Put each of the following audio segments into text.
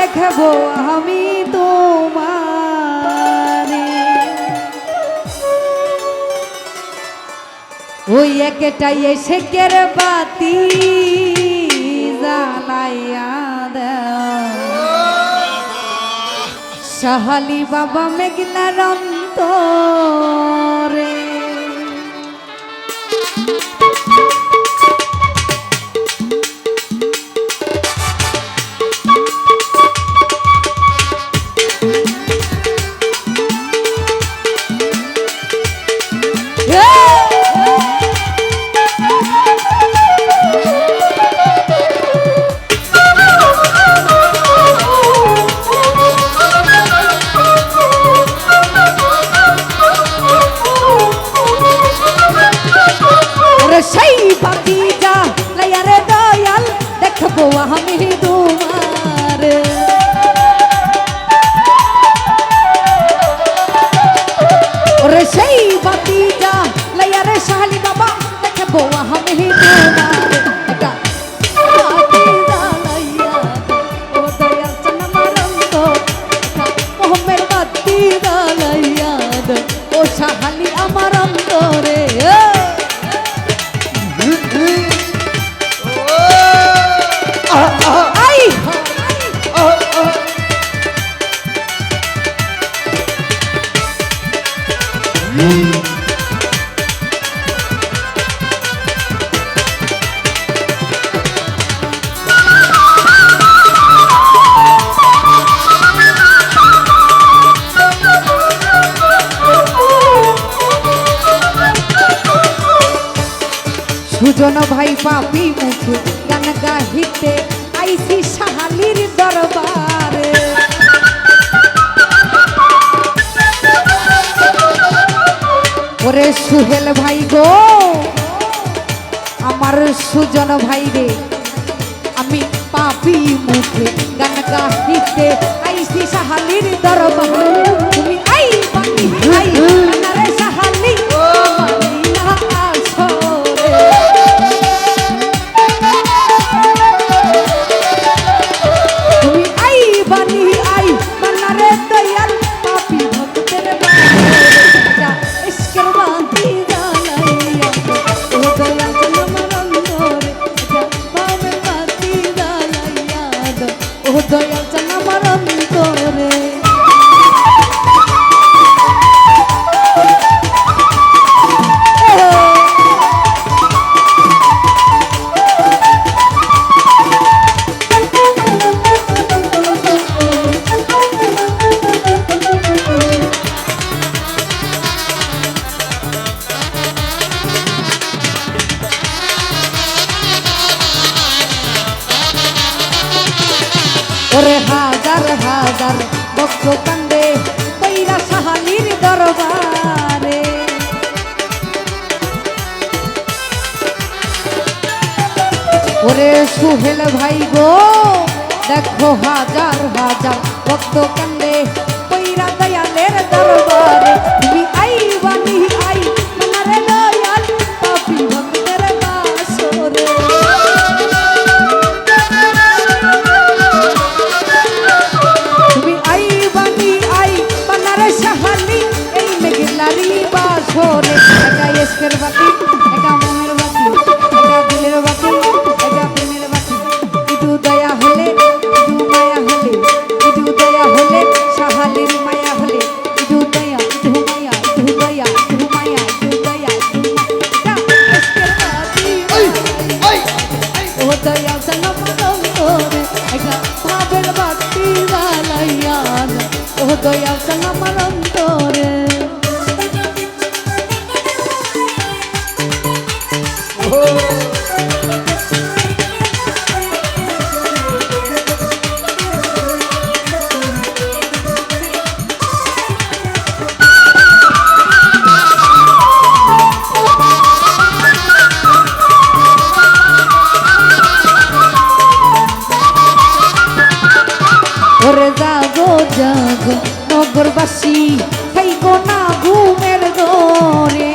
দেখবো আমি তোমারে ওই একটাই এসে কের বাতি জ্বালাইয়া দাও শাহালি বাবা মেঘনার অন্তরে সেই বাতি যা লাইয়ারে দয়াল দেখবো আমি তোমার ওরে সেই বাতি যা লাইয়ারে শাহালি বাবা দেখবো আমি তোমার এটা বাতি জ্বালাইয়া ও দয়াল চান আমার অন্তর মোহমের বাতি জ্বালাইয়া ও শাহালি আমার অন্তরে সুজন ভাই পাপি মুখে গান গাহিতে আইসি শাহালির দরবারে ওরে সুহেল ভাই গো আমার সুজন ভাই রে আমি পাপি মুখে গান গাহিতে আইসি শাহালির দরবারে তুমি আই বানি আই রে শাহালি দয়াল চান আমার অন্তরে ওরে হাজার হাজার ভক্ত কান্দে কইরা শাহালির দরবারে ওরে সুহেল ভাই গো দেখো হাজার হাজার ভক্ত কান্দে কইরা দয়ালের দরবারে তুমি আই বানি আই মনারে দয়াল পাপি ভক্তের বাসরে বাসরে একা এসকের বাতি একা মনের বাতি একা দিলের বাতি একা প্রেমের বাতি ইদু দয়া হলে ইদু মায়া হলে ইদু দয়া হলে শাহালির মায়া হলে ইদু দয়া ইদু মায়া ইদু দয়া ইদু মায়া ইদু দয়া একা এসকের বাতি ও দয়া সনম করে একা ভাবের বাতি জ্বালাইয়া ও দয়া সনম করে ওরে জাগো জাগো নগরবাসী খাইগো না ঘুমের ঘরে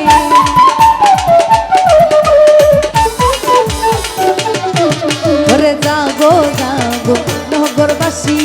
ওরে জাগো জাগো নগরবাসী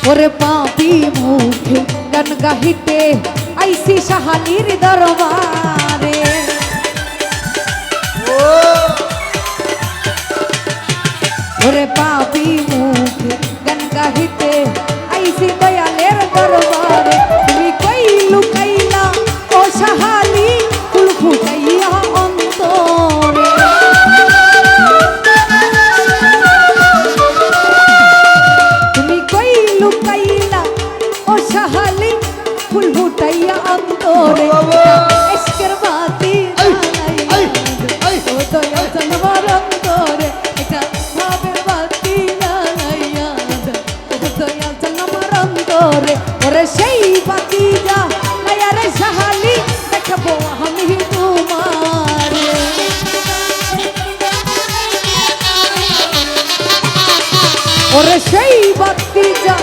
ওরে পাপি মুখে গান গাহিতে আইসি সাহালির দরবারে ওরে পাপি মুখে গান গাহিতে আইসি দয়ালের দরবারে তুমি কই লুকাইলা ও সাহালি ফুল ফুটাইয়া অন্তরে তুমি কই লুকাইলা ও সাহালি ফুল ফুটাইয়া অন্তরে ইশকের বাতি ও দয়া জানবার অন্তরে এটা ভাবের বাতি জ্বালাইয়া ও দয়া জানবার অন্তরে ওরে সেই বাতি যা লাইয়া রে সাহালি দেখবো আমি তোমার ওরে সেই বাতি যা